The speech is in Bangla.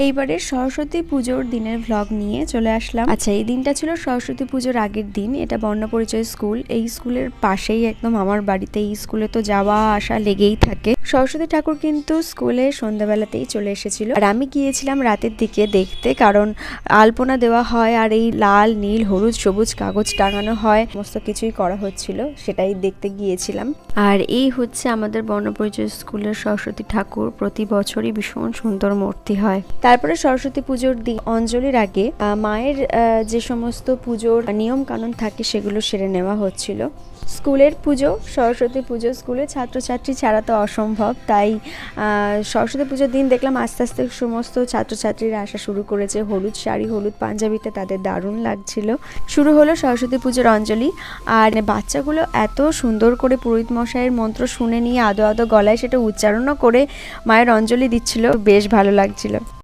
এইবারে সরস্বতী পুজোর দিনের ভ্লগ নিয়ে চলে আসলাম। আচ্ছা, এই দিনটা ছিল সরস্বতী পুজোর আগের দিন। এটা বর্ণপরিচয় স্কুল। এই স্কুলের পাশেই একদম আমার বাড়িতে। এই স্কুলে তো যাওয়া আসা লেগেই থাকে। সরস্বতী ঠাকুর কিন্তু স্কুলে সন্ধ্যাবেলাতেই চলে এসেছিল, আর আমি গিয়েছিলাম রাতের দিকে দেখতে, কারণ আলপনা দেওয়া হয় আর এই লাল নীল হলুদ সবুজ কাগজ টাঙানো হয়, সমস্ত কিছুই করা হচ্ছিল, সেটাই দেখতে গিয়েছিলাম। আর এই হচ্ছে আমাদের বর্ণপরিচয় স্কুলের সরস্বতী ঠাকুর। প্রতি বছরই ভীষণ সুন্দর মূর্তি হয়। তারপরে সরস্বতী পুজোর দিন অঞ্জলির আগে মায়ের যে সমস্ত পুজোর নিয়ম কানুন থাকে সেগুলো সেরে নেওয়া হচ্ছিল। স্কুলের পুজো, সরস্বতী পুজো স্কুলে ছাত্রছাত্রী ছাড়া তো অসম্ভব, তাই সরস্বতী পুজোর দিন দেখলাম আস্তে আস্তে সমস্ত ছাত্রছাত্রীরা আসা শুরু করেছে। হলুদ শাড়ি হলুদ পাঞ্জাবিতে তাদের দারুণ লাগছিল। শুরু হলো সরস্বতী পুজোর অঞ্জলি, আর বাচ্চাগুলো এত সুন্দর করে পুরোহিত মশাইয়ের মন্ত্র শুনে নিয়ে আদো আদো গলায় সেটা উচ্চারণও করে মায়ের অঞ্জলি দিচ্ছিল, বেশ ভালো লাগছিল।